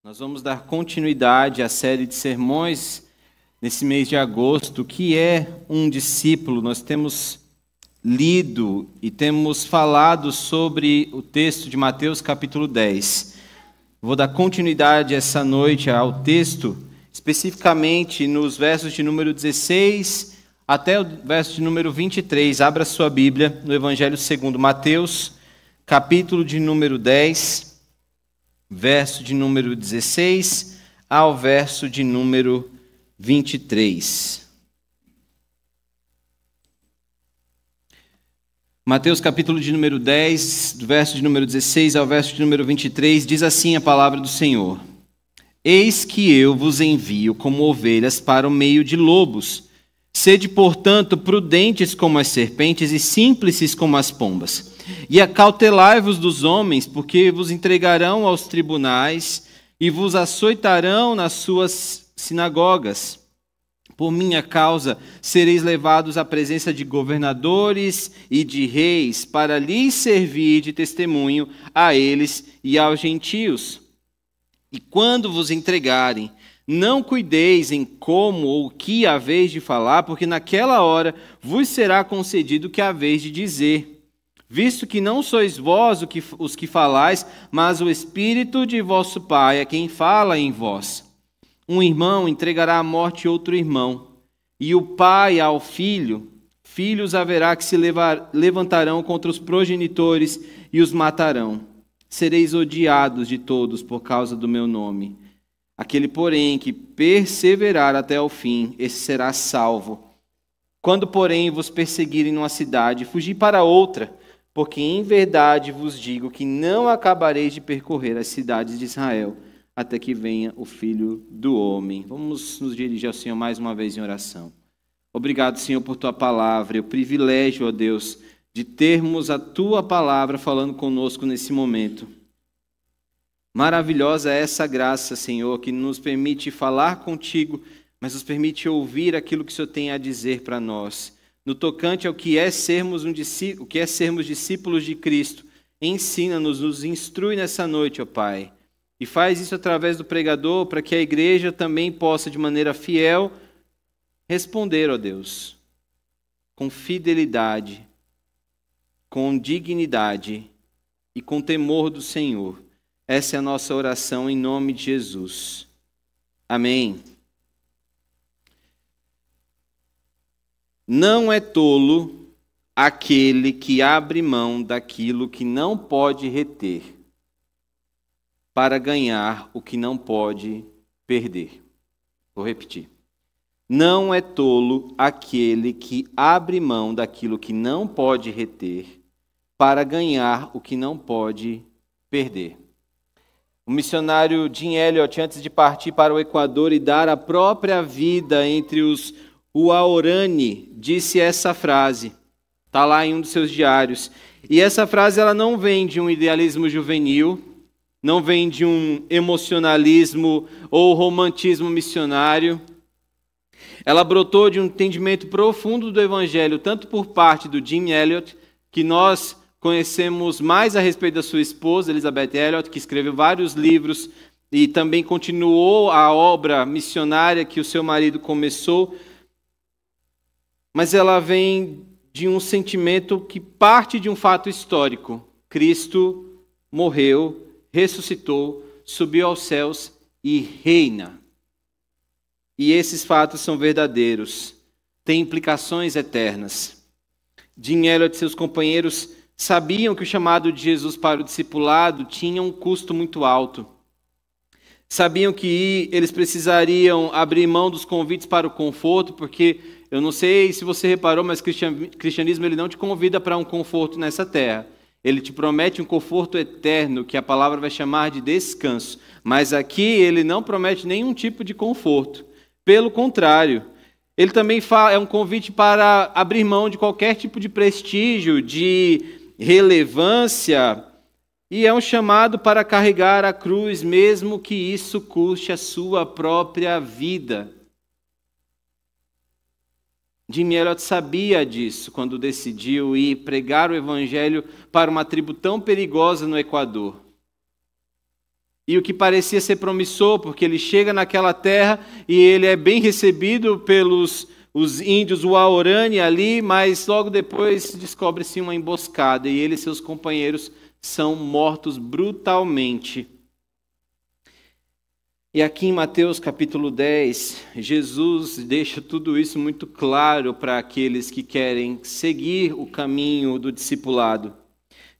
Nós vamos dar continuidade à série de sermões nesse mês de agosto, que é um discípulo. Nós temos lido e temos falado sobre o texto de Mateus capítulo 10. Vou dar continuidade essa noite ao texto, especificamente nos versos de número 16 até o verso de número 23. Abra sua Bíblia no Evangelho segundo Mateus, capítulo de número 10, verso de número 16 ao verso de número 23. Mateus capítulo de número 10, do verso de número 16 ao verso de número 23, diz assim a palavra do Senhor: Eis que eu vos envio como ovelhas para o meio de lobos. Sede, portanto, prudentes como as serpentes e simples como as pombas. E acautelai-vos dos homens, porque vos entregarão aos tribunais e vos açoitarão nas suas sinagogas. Por minha causa sereis levados à presença de governadores e de reis, para lhes servir de testemunho a eles e aos gentios. E quando vos entregarem, não cuideis em como ou o que haveis de falar, porque naquela hora vos será concedido o que haveis de dizer. Visto que não sois vós os que falais, mas o Espírito de vosso Pai é quem fala em vós. Um irmão entregará à morte outro irmão, e o pai ao filho. Filhos haverá que se levantarão contra os progenitores e os matarão. Sereis odiados de todos por causa do meu nome. Aquele, porém, que perseverar até o fim, esse será salvo. Quando, porém, vos perseguirem numa cidade, fugi para outra, porque em verdade vos digo que não acabareis de percorrer as cidades de Israel, até que venha o Filho do Homem. Vamos nos dirigir ao Senhor mais uma vez em oração. Obrigado, Senhor, por Tua palavra e o privilégio, ó Deus, de termos a Tua palavra falando conosco nesse momento. Maravilhosa é essa graça, Senhor, que nos permite falar contigo, mas nos permite ouvir aquilo que o Senhor tem a dizer para nós. No tocante ao que é sermos discípulos de Cristo, ensina-nos, nos instrui nessa noite, ó Pai. E faz isso através do pregador, para que a igreja também possa, de maneira fiel, responder, ó Deus, com fidelidade, com dignidade e com temor do Senhor. Essa é a nossa oração em nome de Jesus. Amém. Não é tolo aquele que abre mão daquilo que não pode reter, para ganhar o que não pode perder. Vou repetir. Não é tolo aquele que abre mão daquilo que não pode reter, para ganhar o que não pode perder. O missionário Jim Elliot, antes de partir para o Equador e dar a própria vida entre os Waorani, disse essa frase. Está lá em um dos seus diários. E essa frase ela não vem de um idealismo juvenil, não vem de um emocionalismo ou romantismo missionário. Ela brotou de um entendimento profundo do Evangelho, tanto por parte do Jim Elliot, que nós conhecemos mais a respeito da sua esposa, Elizabeth Elliot, que escreveu vários livros e também continuou a obra missionária que o seu marido começou. Mas ela vem de um sentimento que parte de um fato histórico. Cristo morreu, ressuscitou, subiu aos céus e reina. E esses fatos são verdadeiros, têm implicações eternas. Jim Elliot e seus companheiros sabiam que o chamado de Jesus para o discipulado tinha um custo muito alto. Sabiam que eles precisariam abrir mão dos convites para o conforto, porque eu não sei se você reparou, mas o cristianismo ele não te convida para um conforto nessa terra. Ele te promete um conforto eterno, que a palavra vai chamar de descanso. Mas aqui ele não promete nenhum tipo de conforto. Pelo contrário, ele também é um convite para abrir mão de qualquer tipo de prestígio, de relevância, e é um chamado para carregar a cruz, mesmo que isso custe a sua própria vida. Jim Elliot sabia disso quando decidiu ir pregar o evangelho para uma tribo tão perigosa no Equador. E o que parecia ser promissor, porque ele chega naquela terra e ele é bem recebido pelos os índios Waorani ali, mas logo depois descobre-se uma emboscada e ele e seus companheiros são mortos brutalmente. E aqui em Mateus capítulo 10, Jesus deixa tudo isso muito claro para aqueles que querem seguir o caminho do discipulado.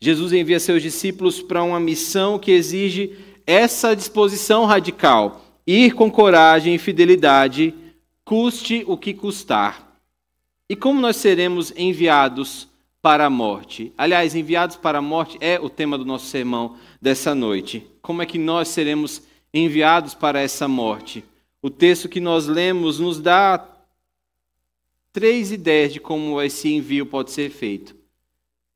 Jesus envia seus discípulos para uma missão que exige essa disposição radical, ir com coragem e fidelidade, custe o que custar. E como nós seremos enviados para a morte? Aliás, enviados para a morte é o tema do nosso sermão dessa noite. Como é que nós seremos enviados para essa morte? O texto que nós lemos nos dá 3 ideias de como esse envio pode ser feito.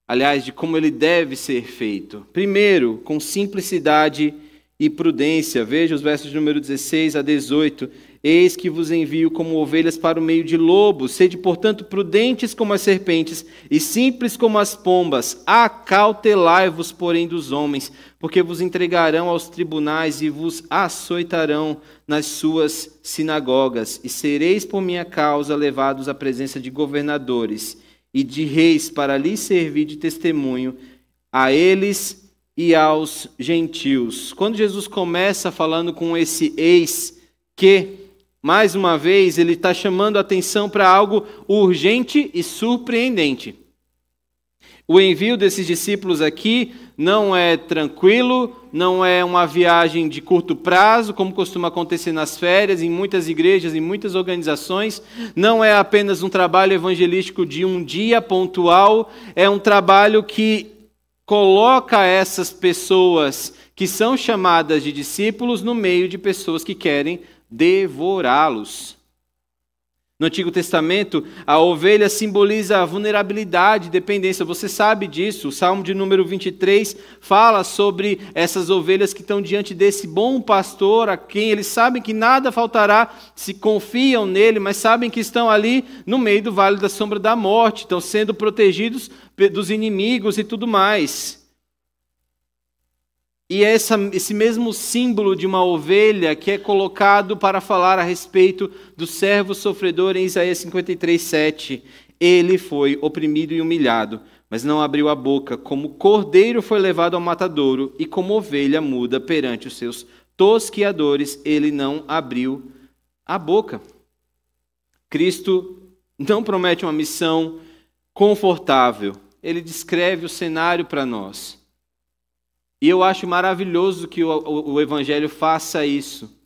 Aliás, de como ele deve ser feito. Primeiro, com simplicidade e prudência. Veja os versos de número 16 a 18. Eis que vos envio como ovelhas para o meio de lobos. Sede, portanto, prudentes como as serpentes e simples como as pombas. Acautelai-vos, porém, dos homens, porque vos entregarão aos tribunais e vos açoitarão nas suas sinagogas. E sereis por minha causa levados à presença de governadores e de reis para lhes servir de testemunho a eles e aos gentios. Quando Jesus começa falando com esse eis que, mais uma vez, ele está chamando a atenção para algo urgente e surpreendente. O envio desses discípulos aqui não é tranquilo, não é uma viagem de curto prazo, como costuma acontecer nas férias, em muitas igrejas, em muitas organizações. Não é apenas um trabalho evangelístico de um dia pontual, é um trabalho que coloca essas pessoas que são chamadas de discípulos no meio de pessoas que querem devorá-los. No Antigo Testamento, a ovelha simboliza a vulnerabilidade e dependência. Você sabe disso. O Salmo de número 23 fala sobre essas ovelhas que estão diante desse bom pastor, a quem eles sabem que nada faltará, se confiam nele, mas sabem que estão ali no meio do vale da sombra da morte, estão sendo protegidos dos inimigos e tudo mais. E é esse mesmo símbolo de uma ovelha que é colocado para falar a respeito do servo sofredor em Isaías 53:7. Ele foi oprimido e humilhado, mas não abriu a boca. Como cordeiro foi levado ao matadouro, e como ovelha muda perante os seus tosquiadores, ele não abriu a boca. Cristo não promete uma missão confortável. Ele descreve o cenário para nós. E eu acho maravilhoso que o Evangelho faça isso,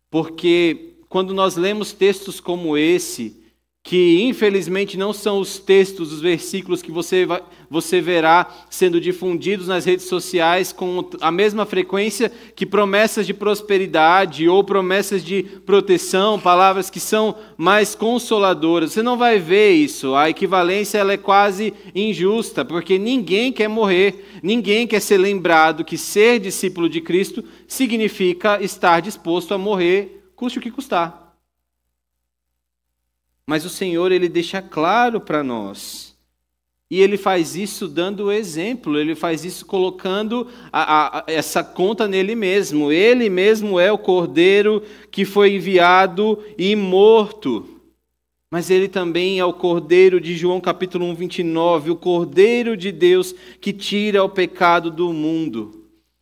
porque quando nós lemos textos como esse, que infelizmente não são os textos, os versículos que você verá sendo difundidos nas redes sociais com a mesma frequência que promessas de prosperidade ou promessas de proteção, palavras que são mais consoladoras. Você não vai ver isso. A equivalência ela é quase injusta, porque ninguém quer morrer, ninguém quer ser lembrado que ser discípulo de Cristo significa estar disposto a morrer, custe o que custar. Mas o Senhor, Ele deixa claro para nós. E Ele faz isso dando o exemplo, Ele faz isso colocando essa conta nele mesmo. Ele mesmo é o Cordeiro que foi enviado e morto. Mas Ele também é o Cordeiro de João capítulo 1, 29, o Cordeiro de Deus que tira o pecado do mundo.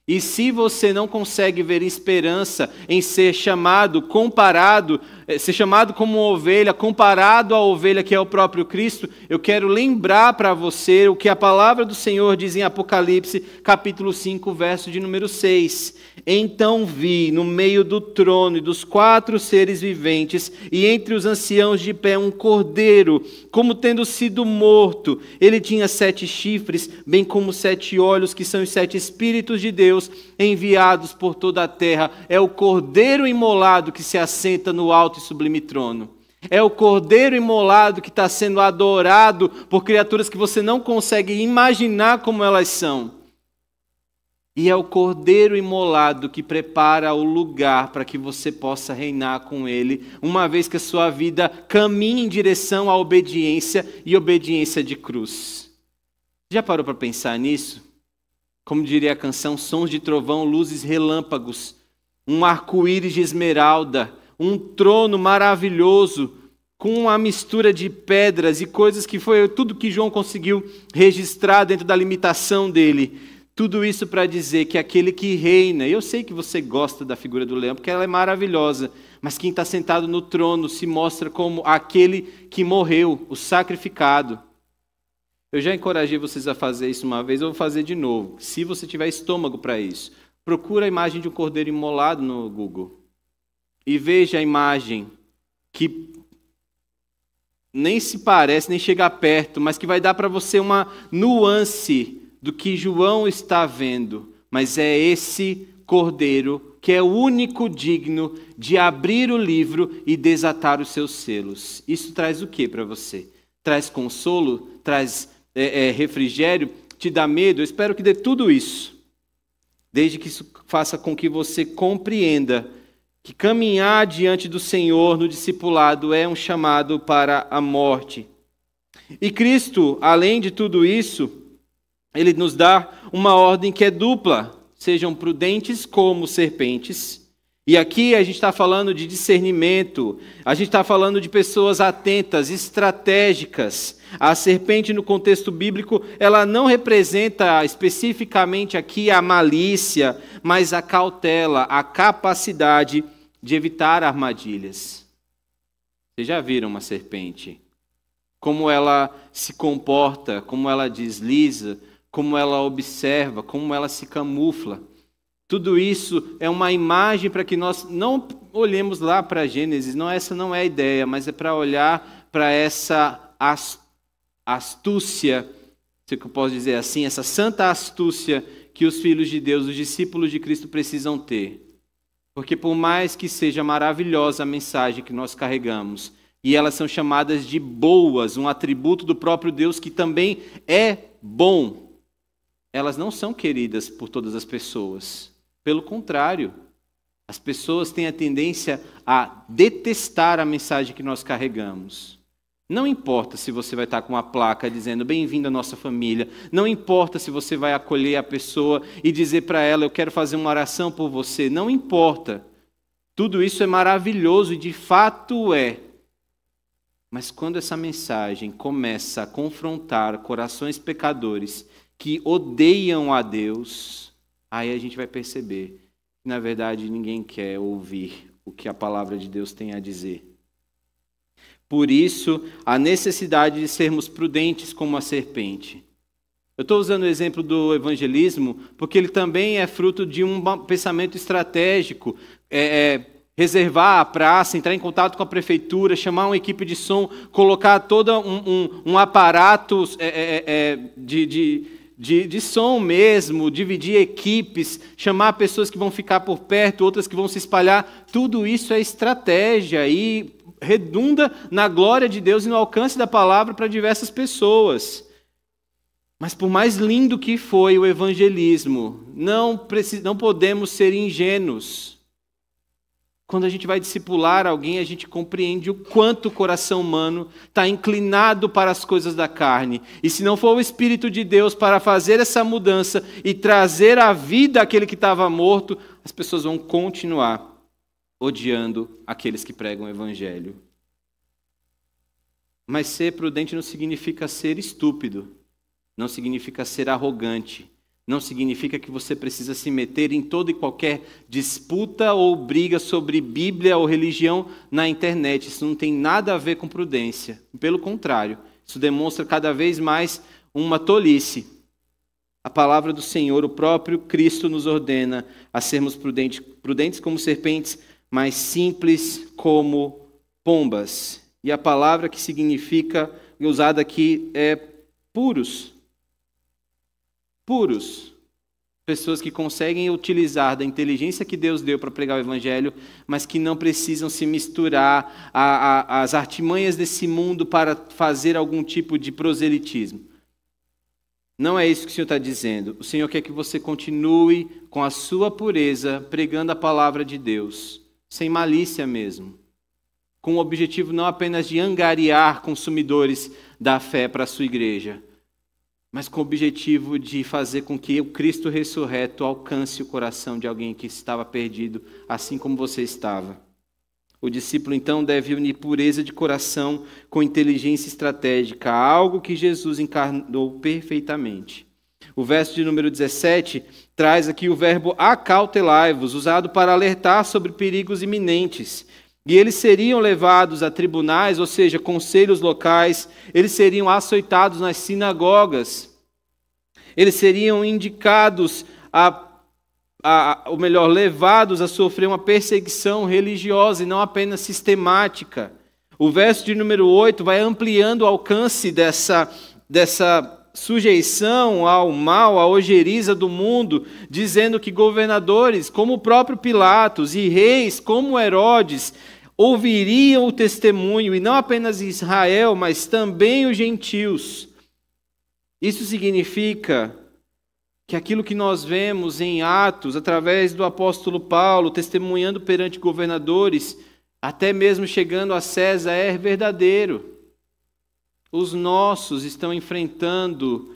E se você não consegue ver esperança em ser chamado, comparado, ser chamado como uma ovelha, comparado à ovelha que é o próprio Cristo, eu quero lembrar para você o que a palavra do Senhor diz em Apocalipse, capítulo 5, verso de número 6. Então vi no meio do trono e dos 4 seres viventes e entre os anciãos de pé um cordeiro, como tendo sido morto. Ele tinha 7 chifres, bem como 7 olhos, que são os 7 Espíritos de Deus, enviados por toda a terra. É o cordeiro imolado que se assenta no alto e sublime trono. É o cordeiro imolado que está sendo adorado por criaturas que você não consegue imaginar como elas são. E é o cordeiro imolado que prepara o lugar para que você possa reinar com ele, uma vez que a sua vida caminhe em direção à obediência e obediência de cruz. Já parou para pensar nisso? como diria a canção, sons de trovão, luzes relâmpagos, um arco-íris de esmeralda, um trono maravilhoso, com uma mistura de pedras e coisas que foi tudo que João conseguiu registrar dentro da limitação dele. Tudo isso para dizer que aquele que reina, eu sei que você gosta da figura do leão, porque ela é maravilhosa, mas quem está sentado no trono se mostra como aquele que morreu, o sacrificado. Eu já encorajei vocês a fazer isso uma vez, eu vou fazer de novo. Se você tiver estômago para isso, procura a imagem de um cordeiro imolado no Google e veja a imagem que nem se parece, nem chega perto, mas que vai dar para você uma nuance do que João está vendo. Mas é esse cordeiro que é o único digno de abrir o livro e desatar os seus selos. Isso traz o que para você? Traz consolo? Traz refrigério? Te dá medo? Eu espero que dê tudo isso. Desde que isso faça com que você compreenda que caminhar diante do Senhor no discipulado é um chamado para a morte. E Cristo, além de tudo isso, Ele nos dá uma ordem que é dupla. Sejam prudentes como serpentes. E aqui a gente está falando de discernimento, a gente está falando de pessoas atentas, estratégicas. A serpente, no contexto bíblico, ela não representa especificamente aqui a malícia, mas a cautela, a capacidade de evitar armadilhas. Vocês já viram uma serpente? Como ela se comporta, como ela desliza, como ela observa, como ela se camufla. Tudo isso é uma imagem para que nós não olhemos lá para Gênesis, essa não é a ideia, mas é para olhar para essa astúcia, se eu posso dizer assim, essa santa astúcia que os filhos de Deus, os discípulos de Cristo precisam ter. Porque por mais que seja maravilhosa a mensagem que nós carregamos, e elas são chamadas de boas, um atributo do próprio Deus que também é bom, elas não são queridas por todas as pessoas. Pelo contrário, as pessoas têm a tendência a detestar a mensagem que nós carregamos. Não importa se você vai estar com uma placa dizendo bem-vindo à nossa família, não importa se você vai acolher a pessoa e dizer para ela eu quero fazer uma oração por você, não importa. Tudo isso é maravilhoso e de fato é. Mas quando essa mensagem começa a confrontar corações pecadores que odeiam a Deus, aí a gente vai perceber que, na verdade, ninguém quer ouvir o que a palavra de Deus tem a dizer. Por isso, a necessidade de sermos prudentes como a serpente. Eu estou usando o exemplo do evangelismo porque ele também é fruto de um pensamento estratégico. Reservar a praça, entrar em contato com a prefeitura, chamar uma equipe de som, colocar todo um aparato de som mesmo, dividir equipes, chamar pessoas que vão ficar por perto, outras que vão se espalhar. Tudo isso é estratégia e redunda na glória de Deus e no alcance da palavra para diversas pessoas. Mas por mais lindo que foi o evangelismo, não podemos ser ingênuos. Quando a gente vai discipular alguém, a gente compreende o quanto o coração humano está inclinado para as coisas da carne. E se não for o Espírito de Deus para fazer essa mudança e trazer à vida aquele que estava morto, as pessoas vão continuar odiando aqueles que pregam o Evangelho. Mas ser prudente não significa ser estúpido, não significa ser arrogante, não significa que você precisa se meter em toda e qualquer disputa ou briga sobre Bíblia ou religião na internet. Isso não tem nada a ver com prudência. Pelo contrário, isso demonstra cada vez mais uma tolice. A palavra do Senhor, o próprio Cristo nos ordena a sermos prudentes como serpentes, mas simples como pombas. E a palavra que significa, usada aqui, é puros. Puros. Pessoas que conseguem utilizar da inteligência que Deus deu para pregar o Evangelho, mas que não precisam se misturar às artimanhas desse mundo para fazer algum tipo de proselitismo. Não é isso que o Senhor está dizendo. O Senhor quer que você continue com a sua pureza, pregando a palavra de Deus, sem malícia mesmo, com o objetivo não apenas de angariar consumidores da fé para a sua igreja, mas com o objetivo de fazer com que o Cristo ressurreto alcance o coração de alguém que estava perdido, assim como você estava. O discípulo, então, deve unir pureza de coração com inteligência estratégica, algo que Jesus encarnou perfeitamente. O verso de número 17 traz aqui o verbo acautelai-vos, usado para alertar sobre perigos iminentes. E eles seriam levados a tribunais, ou seja, conselhos locais, eles seriam açoitados nas sinagogas, eles seriam indicados levados a sofrer uma perseguição religiosa e não apenas sistemática. O verso de número 8 vai ampliando o alcance dessa sujeição ao mal, à ojeriza do mundo, dizendo que governadores, como o próprio Pilatos, e reis, como Herodes, ouviriam o testemunho, e não apenas Israel, mas também os gentios. Isso significa que aquilo que nós vemos em Atos, através do apóstolo Paulo, testemunhando perante governadores, até mesmo chegando a César, é verdadeiro. Os nossos estão enfrentando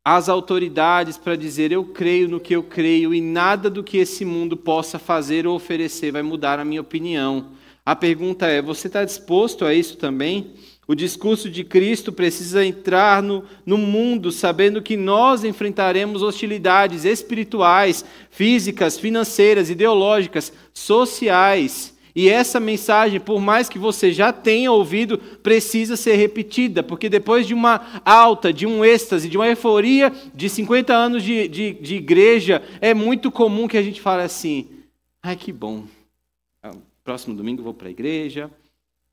as autoridades para dizer: eu creio no que eu creio e nada do que esse mundo possa fazer ou oferecer vai mudar a minha opinião. A pergunta é: você está disposto a isso também? O discurso de Cristo precisa entrar no mundo sabendo que nós enfrentaremos hostilidades espirituais, físicas, financeiras, ideológicas, sociais. E essa mensagem, por mais que você já tenha ouvido, precisa ser repetida, porque depois de uma alta, de um êxtase, de uma euforia de 50 anos de igreja, é muito comum que a gente fale assim: ai, que bom, próximo domingo eu vou para a igreja,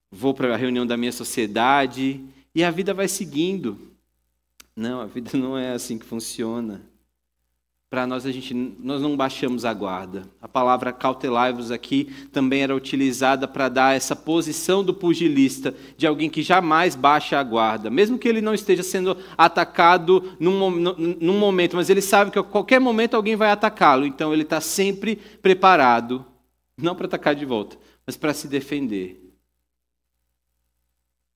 vou para a reunião da minha sociedade, e a vida vai seguindo. Não, a vida não é assim que funciona. Para nós, nós não baixamos a guarda. A palavra cautelai-vos aqui também era utilizada para dar essa posição do pugilista, de alguém que jamais baixa a guarda. Mesmo que ele não esteja sendo atacado num momento, mas ele sabe que a qualquer momento alguém vai atacá-lo. Então ele está sempre preparado, não para atacar de volta, mas para se defender.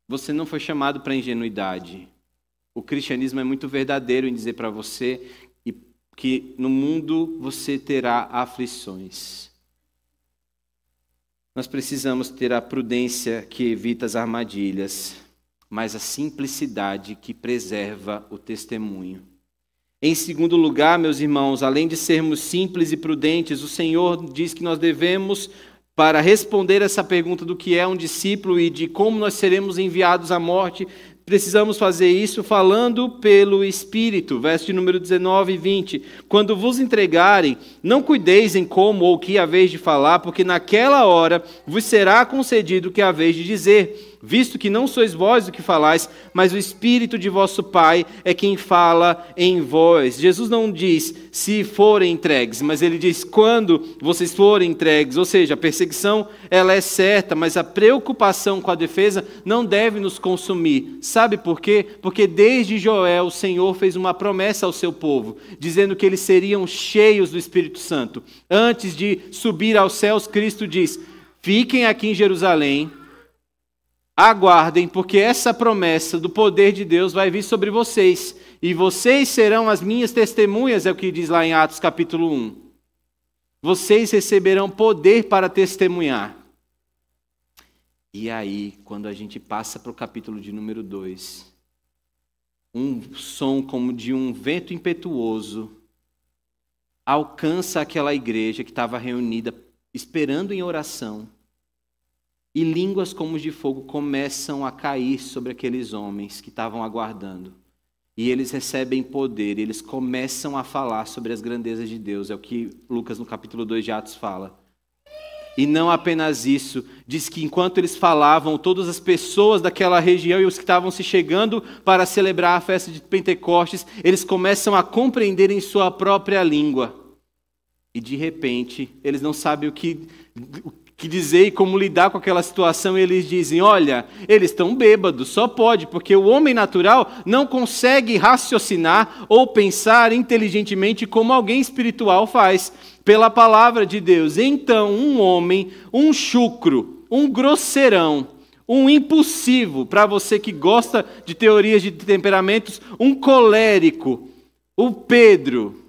Você não foi chamado para ingenuidade. O cristianismo é muito verdadeiro em dizer para você que no mundo você terá aflições. Nós precisamos ter a prudência que evita as armadilhas, mas a simplicidade que preserva o testemunho. Em segundo lugar, meus irmãos, além de sermos simples e prudentes, o Senhor diz que nós devemos, para responder essa pergunta do que é um discípulo e de como nós seremos enviados à morte, precisamos fazer isso falando pelo Espírito. Verso de número 19 e 20. Quando vos entregarem, não cuideis em como ou o que haveis de falar, porque naquela hora vos será concedido o que haveis de dizer, visto que não sois vós o que falais, mas o Espírito de vosso Pai é quem fala em vós. Jesus não diz se forem entregues, mas ele diz quando vocês forem entregues. Ou seja, a perseguição ela é certa, mas a preocupação com a defesa não deve nos consumir. Sabe por quê? Porque desde Joel o Senhor fez uma promessa ao seu povo, dizendo que eles seriam cheios do Espírito Santo. Antes de subir aos céus, Cristo diz: fiquem aqui em Jerusalém, aguardem, porque essa promessa do poder de Deus vai vir sobre vocês, e vocês serão as minhas testemunhas, é o que diz lá em Atos capítulo 1. Vocês receberão poder para testemunhar. E aí, quando a gente passa para o capítulo de número 2, um som como de um vento impetuoso alcança aquela igreja que estava reunida, esperando em oração, e línguas como de fogo começam a cair sobre aqueles homens que estavam aguardando. E eles recebem poder, eles começam a falar sobre as grandezas de Deus. É o que Lucas no capítulo 2 de Atos fala. E não apenas isso, diz que enquanto eles falavam, todas as pessoas daquela região e os que estavam se chegando para celebrar a festa de Pentecostes, eles começam a compreender em sua própria língua. E de repente, eles não sabem o que dizer e como lidar com aquela situação, e eles dizem: olha, eles estão bêbados, só pode, porque o homem natural não consegue raciocinar ou pensar inteligentemente como alguém espiritual faz, pela palavra de Deus. Então, um homem, um chucro, um grosseirão, um impulsivo, para você que gosta de teorias de temperamentos, um colérico, o Pedro.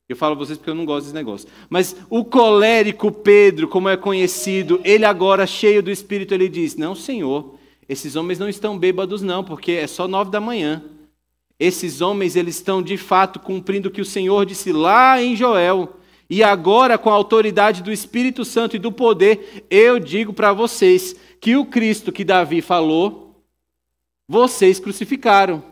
Eu falo a vocês porque eu não gosto desse negócio. Mas o colérico Pedro, como é conhecido, ele agora cheio do Espírito, ele diz, não, Senhor, esses homens não estão bêbados não, porque é só 9 da manhã. Esses homens, eles estão de fato cumprindo o que o Senhor disse lá em Joel. E agora, com a autoridade do Espírito Santo e do poder, eu digo para vocês que o Cristo que Davi falou, vocês crucificaram.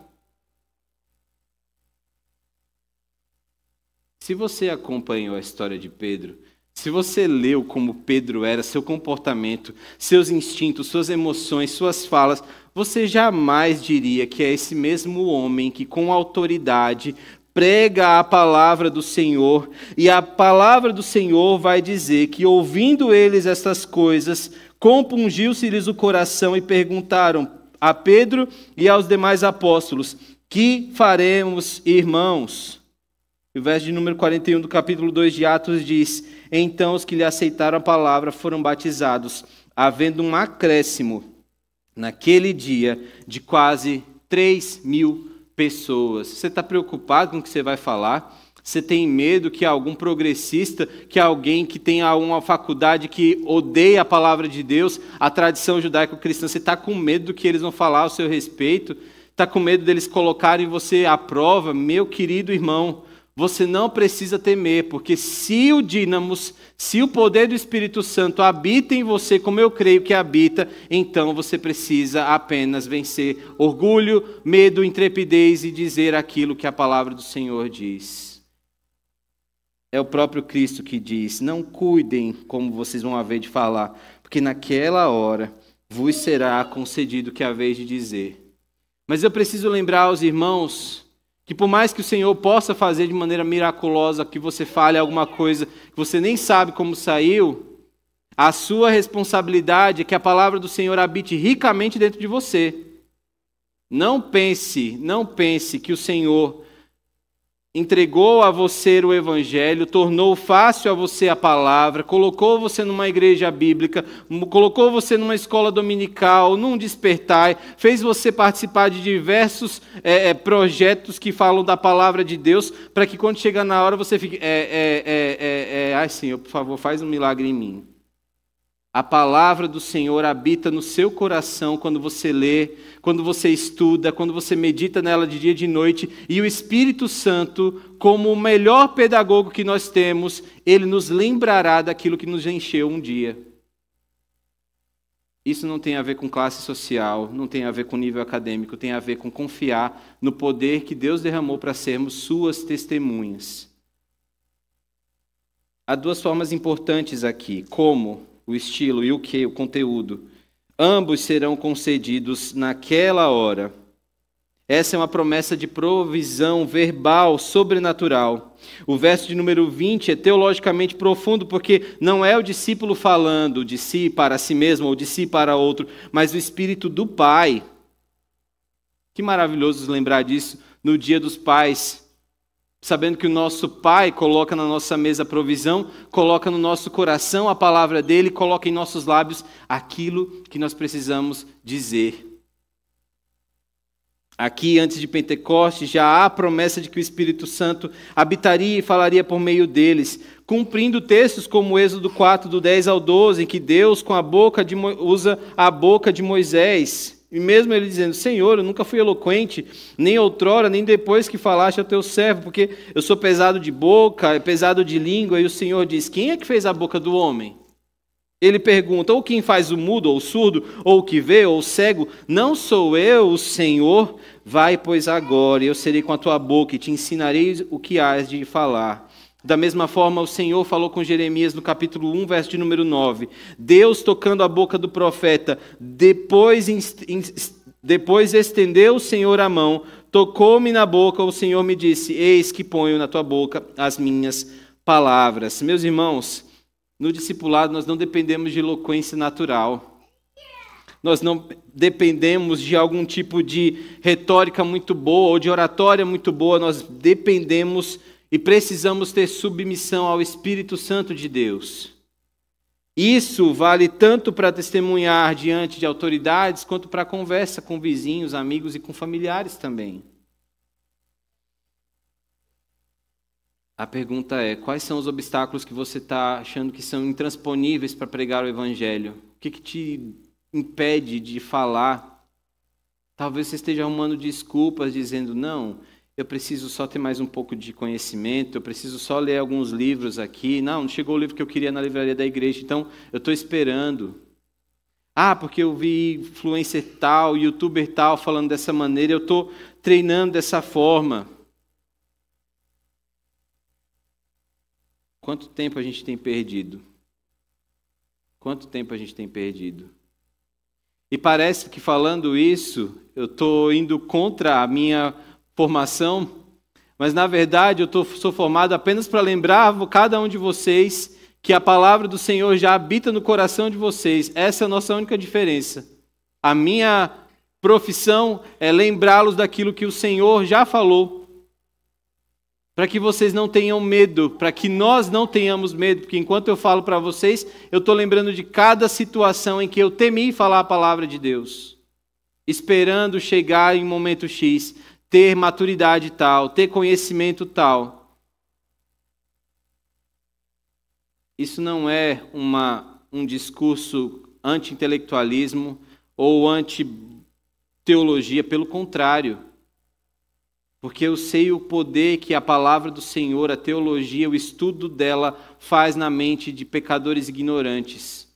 Se você acompanhou a história de Pedro, se você leu como Pedro era, seu comportamento, seus instintos, suas emoções, suas falas, você jamais diria que é esse mesmo homem que com autoridade prega a palavra do Senhor, e a palavra do Senhor vai dizer que ouvindo eles estas coisas, compungiu-se-lhes o coração e perguntaram a Pedro e aos demais apóstolos, que faremos, irmãos? O verso de número 41 do capítulo 2 de Atos diz, então os que lhe aceitaram a palavra foram batizados, havendo um acréscimo naquele dia de quase 3.000 pessoas. Você está preocupado com o que você vai falar? Você tem medo que algum progressista, que alguém que tenha uma faculdade que odeia a palavra de Deus, a tradição judaico-cristã, você está com medo do que eles vão falar ao seu respeito? Está com medo deles colocarem você à prova? Meu querido irmão, você não precisa temer, porque se o dínamos, se o poder do Espírito Santo habita em você, como eu creio que habita, então você precisa apenas vencer orgulho, medo, intrepidez e dizer aquilo que a palavra do Senhor diz. É o próprio Cristo que diz, não cuidem como vocês vão haver de falar, porque naquela hora vos será concedido o que haveis de dizer. Mas eu preciso lembrar aos irmãos que por mais que o Senhor possa fazer de maneira miraculosa, que você fale alguma coisa que você nem sabe como saiu, a sua responsabilidade é que a palavra do Senhor habite ricamente dentro de você. Não pense que o Senhor entregou a você o Evangelho, tornou fácil a você a palavra, colocou você numa igreja bíblica, colocou você numa escola dominical, num despertar, fez você participar de diversos projetos que falam da palavra de Deus, para que quando chegar na hora você fique, ai Senhor, por favor, faz um milagre em mim. A palavra do Senhor habita no seu coração quando você lê, quando você estuda, quando você medita nela de dia e de noite. E o Espírito Santo, como o melhor pedagogo que nós temos, ele nos lembrará daquilo que nos encheu um dia. Isso não tem a ver com classe social, não tem a ver com nível acadêmico, tem a ver com confiar no poder que Deus derramou para sermos suas testemunhas. Há duas formas importantes aqui, como o estilo e o que, o conteúdo. Ambos serão concedidos naquela hora. Essa é uma promessa de provisão verbal, sobrenatural. O verso de número 20 é teologicamente profundo, porque não é o discípulo falando de si para si mesmo ou de si para outro, mas o Espírito do Pai. Que maravilhoso lembrar disso no Dia dos Pais. Sabendo que o nosso Pai coloca na nossa mesa a provisão, coloca no nosso coração a palavra dele, coloca em nossos lábios aquilo que nós precisamos dizer. Aqui, antes de Pentecostes, já há a promessa de que o Espírito Santo habitaria e falaria por meio deles, cumprindo textos como Êxodo 4, do 10 ao 12, em que Deus usa a boca de Moisés. E mesmo ele dizendo, Senhor, eu nunca fui eloquente, nem outrora, nem depois que falaste ao teu servo, porque eu sou pesado de boca, pesado de língua. E o Senhor diz, quem é que fez a boca do homem? Ele pergunta, ou quem faz o mudo, ou o surdo, ou o que vê, ou o cego? Não sou eu, o Senhor? Vai, pois, agora, e eu serei com a tua boca, e te ensinarei o que hás de falar. Da mesma forma, o Senhor falou com Jeremias no capítulo 1, verso de número 9. Deus tocando a boca do profeta, depois estendeu o Senhor a mão, tocou-me na boca, o Senhor me disse, eis que ponho na tua boca as minhas palavras. Meus irmãos, no discipulado nós não dependemos de eloquência natural. Nós não dependemos de algum tipo de retórica muito boa ou de oratória muito boa, nós dependemos e precisamos ter submissão ao Espírito Santo de Deus. Isso vale tanto para testemunhar diante de autoridades, quanto para conversa com vizinhos, amigos e com familiares também. A pergunta é, quais são os obstáculos que você está achando que são intransponíveis para pregar o Evangelho? O que te impede de falar? Talvez você esteja arrumando desculpas, dizendo, não, eu preciso só ter mais um pouco de conhecimento, eu preciso só ler alguns livros aqui. Não chegou o livro que eu queria na livraria da igreja, então eu estou esperando. Ah, porque eu vi influencer tal, youtuber tal falando dessa maneira, eu estou treinando dessa forma. Quanto tempo a gente tem perdido? Quanto tempo a gente tem perdido? E parece que falando isso, eu estou indo contra a minha formação, mas na verdade sou formado apenas para lembrar cada um de vocês que a palavra do Senhor já habita no coração de vocês. Essa é a nossa única diferença. A minha profissão é lembrá-los daquilo que o Senhor já falou, para que vocês não tenham medo, para que nós não tenhamos medo, porque enquanto eu falo para vocês, eu estou lembrando de cada situação em que eu temi falar a palavra de Deus, esperando chegar em momento X, ter maturidade tal, ter conhecimento tal. Isso não é um discurso anti-intelectualismo ou anti-teologia, pelo contrário. Porque eu sei o poder que a palavra do Senhor, a teologia, o estudo dela faz na mente de pecadores ignorantes.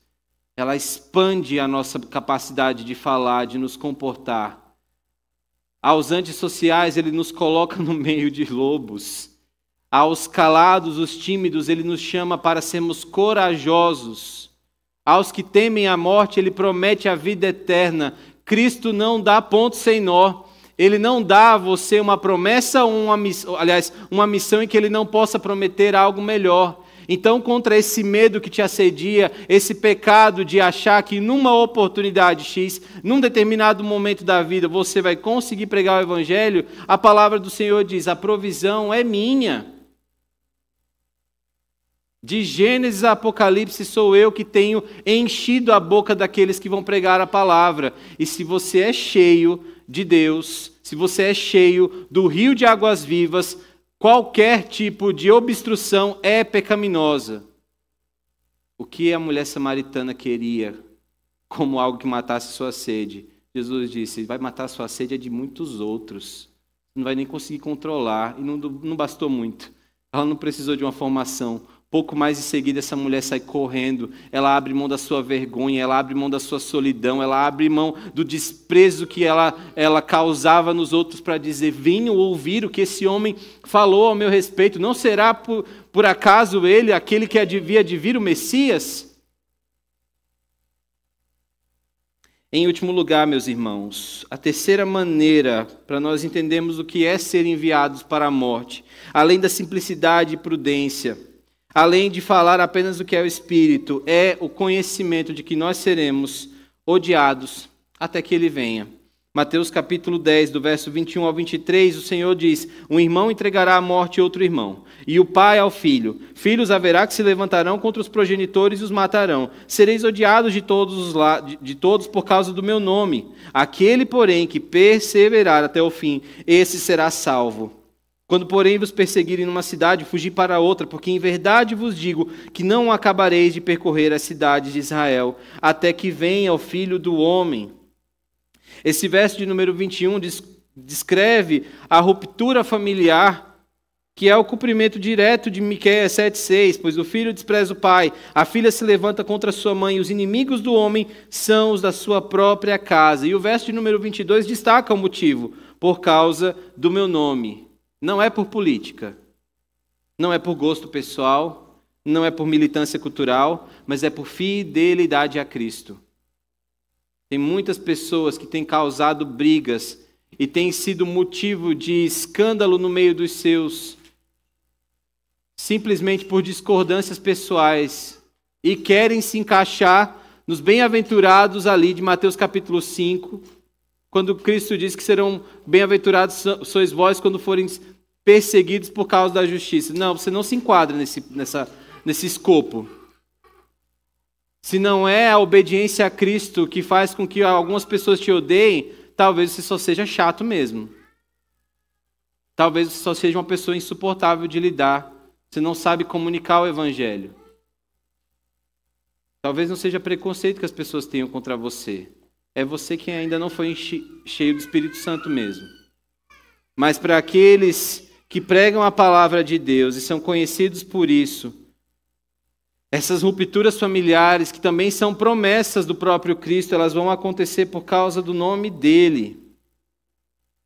Ela expande a nossa capacidade de falar, de nos comportar. Aos antissociais, ele nos coloca no meio de lobos. Aos calados, os tímidos, ele nos chama para sermos corajosos. Aos que temem a morte, ele promete a vida eterna. Cristo não dá ponto sem nó. Ele não dá a você uma promessa ou uma missão em que ele não possa prometer algo melhor. Então, contra esse medo que te assedia, esse pecado de achar que numa oportunidade X, num determinado momento da vida, você vai conseguir pregar o Evangelho, a palavra do Senhor diz, a provisão é minha. De Gênesis a Apocalipse sou eu que tenho enchido a boca daqueles que vão pregar a palavra. E se você é cheio de Deus, se você é cheio do rio de águas vivas, qualquer tipo de obstrução é pecaminosa. O que a mulher samaritana queria como algo que matasse sua sede? Jesus disse, vai matar sua sede é de muitos outros. Não vai nem conseguir controlar. E não bastou muito. Ela não precisou de uma formação. Pouco mais em seguida, essa mulher sai correndo, ela abre mão da sua vergonha, ela abre mão da sua solidão, ela abre mão do desprezo que ela causava nos outros para dizer, venham ouvir o que esse homem falou ao meu respeito. Não será por acaso ele, aquele que havia de vir o Messias? Em último lugar, meus irmãos, a terceira maneira para nós entendermos o que é ser enviados para a morte, além da simplicidade e prudência, além de falar apenas o que é o Espírito, é o conhecimento de que nós seremos odiados até que Ele venha. Mateus capítulo 10, do verso 21 ao 23, o Senhor diz, um irmão entregará à morte outro irmão, e o pai ao filho. Filhos haverá que se levantarão contra os progenitores e os matarão. Sereis odiados de todos por causa do meu nome. Aquele, porém, que perseverar até o fim, esse será salvo. Quando, porém, vos perseguirem numa cidade, fugi para outra, porque em verdade vos digo que não acabareis de percorrer as cidades de Israel, até que venha o Filho do Homem. Esse verso de número 21 descreve a ruptura familiar, que é o cumprimento direto de Miqueias 7,6, pois o filho despreza o pai, a filha se levanta contra sua mãe, e os inimigos do homem são os da sua própria casa. E o verso de número 22 destaca o motivo, por causa do meu nome. Não é por política, não é por gosto pessoal, não é por militância cultural, mas é por fidelidade a Cristo. Tem muitas pessoas que têm causado brigas e têm sido motivo de escândalo no meio dos seus, simplesmente por discordâncias pessoais, e querem se encaixar nos bem-aventurados ali de Mateus capítulo 5, quando Cristo diz que serão bem-aventurados sois vós quando forem perseguidos por causa da justiça. Não, você não se enquadra nesse escopo. Se não é a obediência a Cristo que faz com que algumas pessoas te odeiem, talvez você só seja chato mesmo. Talvez você só seja uma pessoa insuportável de lidar. Você não sabe comunicar o evangelho. Talvez não seja preconceito que as pessoas tenham contra você. É você que ainda não foi cheio do Espírito Santo mesmo. Mas para aqueles que pregam a palavra de Deus e são conhecidos por isso, essas rupturas familiares, que também são promessas do próprio Cristo, elas vão acontecer por causa do nome dele.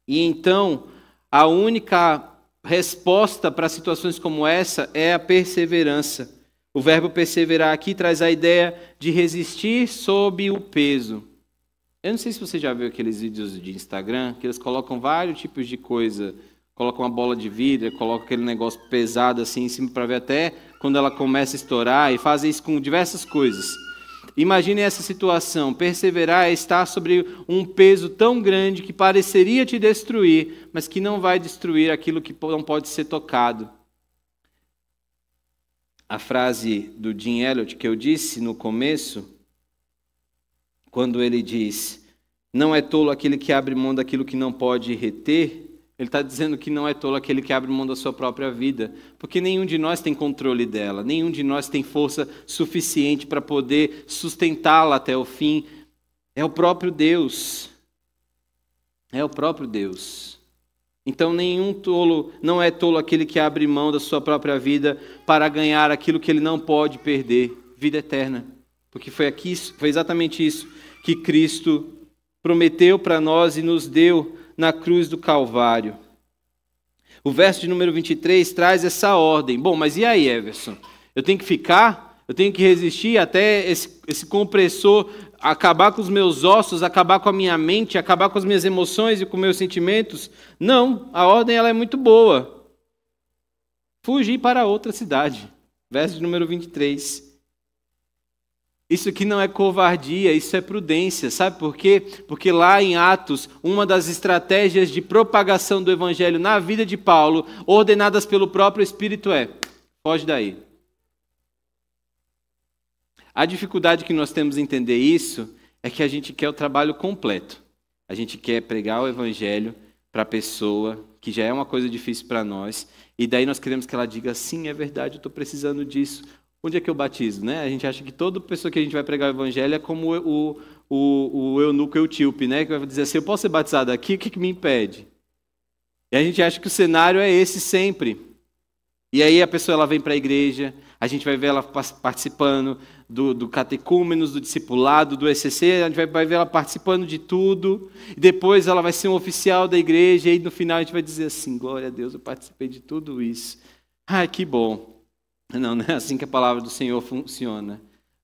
E então, a única resposta para situações como essa é a perseverança. O verbo perseverar aqui traz a ideia de resistir sob o peso. Eu não sei se você já viu aqueles vídeos de Instagram, que eles colocam vários tipos de coisa. Colocam uma bola de vidro, colocam aquele negócio pesado assim em cima para ver até quando ela começa a estourar, e fazem isso com diversas coisas. Imagine essa situação. Perseverar é estar sobre um peso tão grande que pareceria te destruir, mas que não vai destruir aquilo que não pode ser tocado. A frase do Jim Elliot que eu disse no começo, quando ele diz, não é tolo aquele que abre mão daquilo que não pode reter, ele está dizendo que não é tolo aquele que abre mão da sua própria vida, porque nenhum de nós tem controle dela, nenhum de nós tem força suficiente para poder sustentá-la até o fim. É o próprio Deus. É o próprio Deus. Então não é tolo aquele que abre mão da sua própria vida para ganhar aquilo que ele não pode perder, vida eterna. Porque foi exatamente isso que Cristo prometeu para nós e nos deu na cruz do Calvário. O verso de número 23 traz essa ordem. Bom, mas e aí, Everson? Eu tenho que ficar? Eu tenho que resistir até esse compressor acabar com os meus ossos, acabar com a minha mente, acabar com as minhas emoções e com meus sentimentos? Não, a ordem ela é muito boa. Fugir para outra cidade. Verso de número 23. Isso aqui não é covardia, isso é prudência. Sabe por quê? Porque lá em Atos, uma das estratégias de propagação do evangelho na vida de Paulo, ordenadas pelo próprio Espírito, é: foge daí. A dificuldade que nós temos em entender isso é que a gente quer o trabalho completo. A gente quer pregar o evangelho para a pessoa, que já é uma coisa difícil para nós, e daí nós queremos que ela diga, sim, é verdade, eu estou precisando disso. Onde é que eu batizo? Né? A gente acha que toda pessoa que a gente vai pregar o evangelho é como o eunuco Eutíope, né? Que vai dizer assim, eu posso ser batizado aqui? O que me impede? E a gente acha que o cenário é esse sempre. E aí a pessoa ela vem para a igreja, a gente vai ver ela participando do catecúmenos, do discipulado, do ECC, a gente vai ver ela participando de tudo, e depois ela vai ser um oficial da igreja, e aí no final a gente vai dizer assim, glória a Deus, eu participei de tudo isso. Ai, que bom. Não é assim que a palavra do Senhor funciona.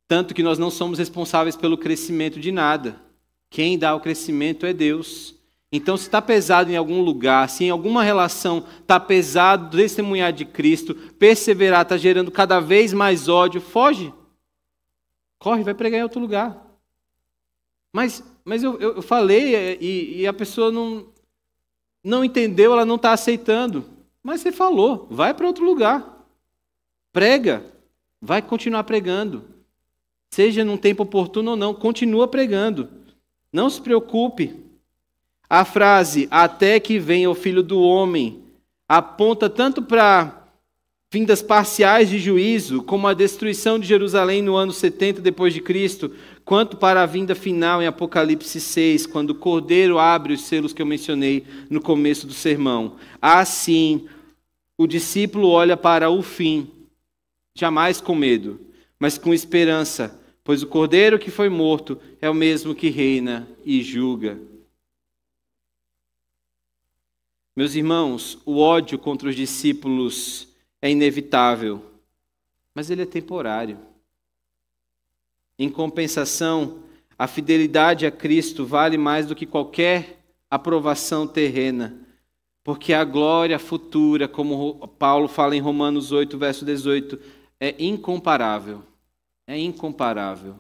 Tanto que nós não somos responsáveis pelo crescimento de nada. Quem dá o crescimento é Deus. Então, se está pesado em algum lugar, se em alguma relação está pesado testemunhar de Cristo, perseverar, está gerando cada vez mais ódio, foge. Corre, vai pregar em outro lugar. Mas eu falei e a pessoa não entendeu, ela não está aceitando. Mas você falou, vai para outro lugar. Prega, vai continuar pregando. Seja num tempo oportuno ou não, continua pregando. Não se preocupe. A frase, até que venha o Filho do Homem, aponta tanto para vindas parciais de juízo, como a destruição de Jerusalém no ano 70 depois de Cristo, quanto para a vinda final em Apocalipse 6, quando o Cordeiro abre os selos que eu mencionei no começo do sermão. Assim, o discípulo olha para o fim, jamais com medo, mas com esperança, pois o Cordeiro que foi morto é o mesmo que reina e julga. Meus irmãos, o ódio contra os discípulos é inevitável, mas ele é temporário. Em compensação, a fidelidade a Cristo vale mais do que qualquer aprovação terrena, porque a glória futura, como Paulo fala em Romanos 8, verso 18, é incomparável. É incomparável.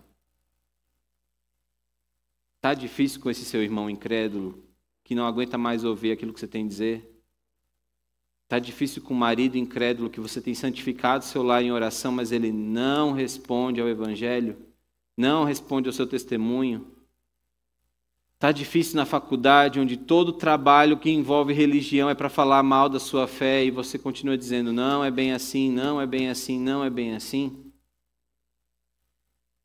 Está difícil com esse seu irmão incrédulo, que não aguenta mais ouvir aquilo que você tem a dizer? Está difícil com o marido incrédulo, que você tem santificado seu lar em oração, mas ele não responde ao Evangelho? não responde ao seu testemunho. Está difícil na faculdade, onde todo trabalho que envolve religião é para falar mal da sua fé e você continua dizendo, não é bem assim, não é bem assim, não é bem assim.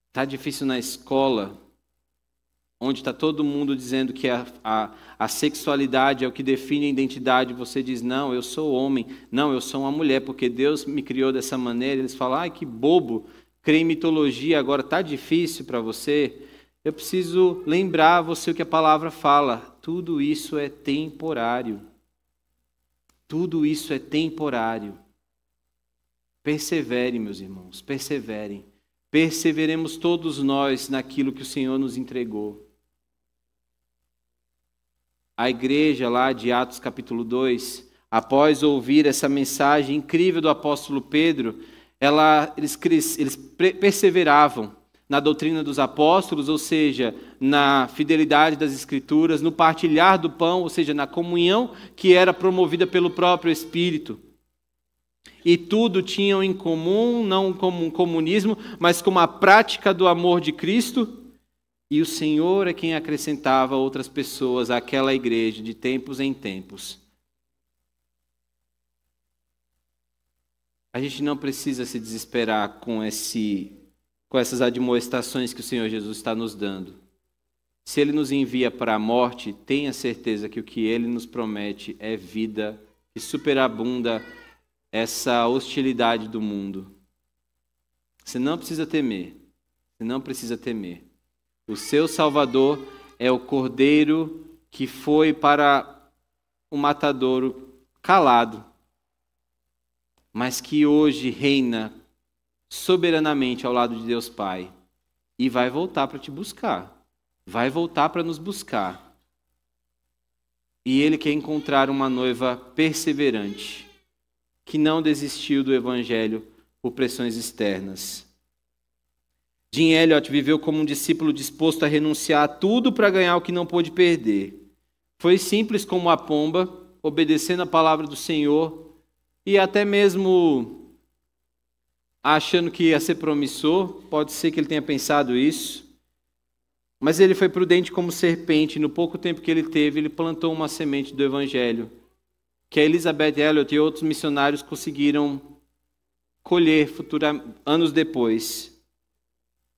Está difícil na escola, onde está todo mundo dizendo que a sexualidade é o que define a identidade. Você diz, não, eu sou homem, não, eu sou uma mulher, porque Deus me criou dessa maneira. Eles falam, ai, que bobo, crê em mitologia, agora está difícil para você. Eu preciso lembrar você o que a palavra fala. Tudo isso é temporário. Tudo isso é temporário. Persevere, meus irmãos, perseverem. Perseveremos todos nós naquilo que o Senhor nos entregou. A igreja lá de Atos capítulo 2, após ouvir essa mensagem incrível do apóstolo Pedro, eles perseveravam na doutrina dos apóstolos, ou seja, na fidelidade das Escrituras, no partilhar do pão, ou seja, na comunhão que era promovida pelo próprio Espírito. E tudo tinham em comum, não como um comunismo, mas como a prática do amor de Cristo. E o Senhor é quem acrescentava outras pessoas àquela igreja de tempos em tempos. A gente não precisa se desesperar com essas admoestações que o Senhor Jesus está nos dando. Se Ele nos envia para a morte, tenha certeza que o que Ele nos promete é vida que superabunda essa hostilidade do mundo. Você não precisa temer. Você não precisa temer. O seu Salvador é o Cordeiro que foi para o matadouro calado, mas que hoje reina soberanamente ao lado de Deus Pai e vai voltar para te buscar. Vai voltar para nos buscar. E Ele quer encontrar uma noiva perseverante, que não desistiu do Evangelho por pressões externas. Jim Elliot viveu como um discípulo disposto a renunciar a tudo para ganhar o que não pôde perder. Foi simples como a pomba, obedecendo a palavra do Senhor e até mesmo achando que ia ser promissor. Pode ser que ele tenha pensado isso. Mas ele foi prudente como serpente. No pouco tempo que ele teve, ele plantou uma semente do Evangelho, que a Elizabeth Elliot e outros missionários conseguiram colher anos depois.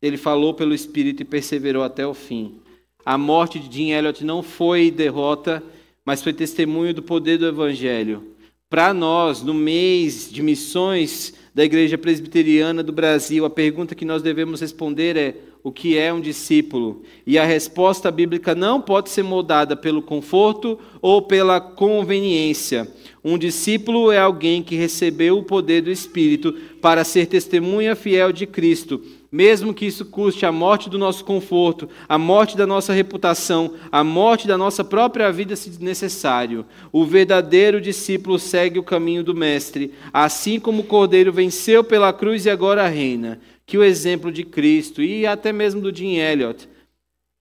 Ele falou pelo Espírito e perseverou até o fim. A morte de Jim Elliot não foi derrota, mas foi testemunho do poder do Evangelho. Para nós, no mês de missões da Igreja Presbiteriana do Brasil, a pergunta que nós devemos responder é: o que é um discípulo? E a resposta bíblica não pode ser moldada pelo conforto ou pela conveniência. Um discípulo é alguém que recebeu o poder do Espírito para ser testemunha fiel de Cristo, mesmo que isso custe a morte do nosso conforto, a morte da nossa reputação, a morte da nossa própria vida, se necessário. O verdadeiro discípulo segue o caminho do Mestre, assim como o Cordeiro venceu pela cruz e agora reina. Que o exemplo de Cristo e até mesmo do Jim Elliot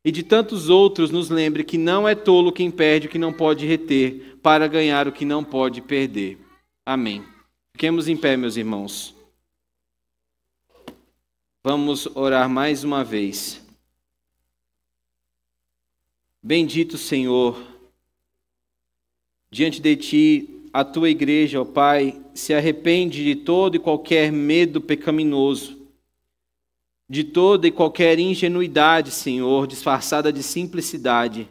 e de tantos outros nos lembre que não é tolo quem perde o que não pode reter, para ganhar o que não pode perder. Amém. Fiquemos em pé, meus irmãos. Vamos orar mais uma vez. Bendito Senhor, diante de Ti, a Tua igreja, ó Pai, se arrepende de todo e qualquer medo pecaminoso, de toda e qualquer ingenuidade, Senhor, disfarçada de simplicidade.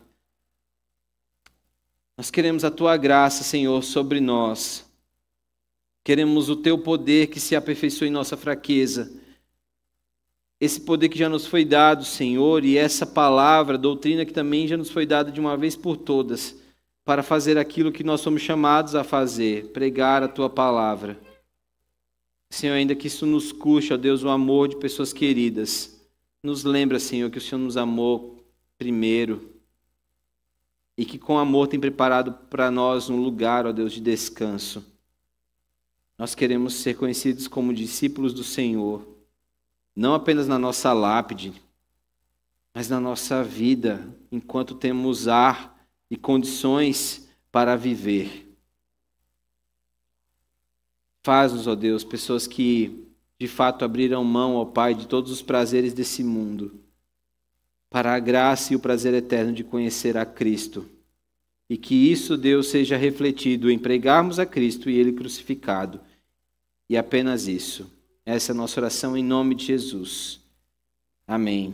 Nós queremos a Tua graça, Senhor, sobre nós. Queremos o Teu poder que se aperfeiçoe em nossa fraqueza. Esse poder que já nos foi dado, Senhor, e essa palavra, doutrina que também já nos foi dada de uma vez por todas, para fazer aquilo que nós somos chamados a fazer, pregar a Tua palavra. Senhor, ainda que isso nos custe, ó Deus, o amor de pessoas queridas, nos lembra, Senhor, que o Senhor nos amou primeiro e que com amor tem preparado para nós um lugar, ó Deus, de descanso. Nós queremos ser conhecidos como discípulos do Senhor, não apenas na nossa lápide, mas na nossa vida, enquanto temos ar e condições para viver. Faz-nos, ó Deus, pessoas que de fato abriram mão, ó Pai, de todos os prazeres desse mundo, para a graça e o prazer eterno de conhecer a Cristo. E que isso, Deus, seja refletido em pregarmos a Cristo e Ele crucificado. E apenas isso. Essa é a nossa oração em nome de Jesus. Amém.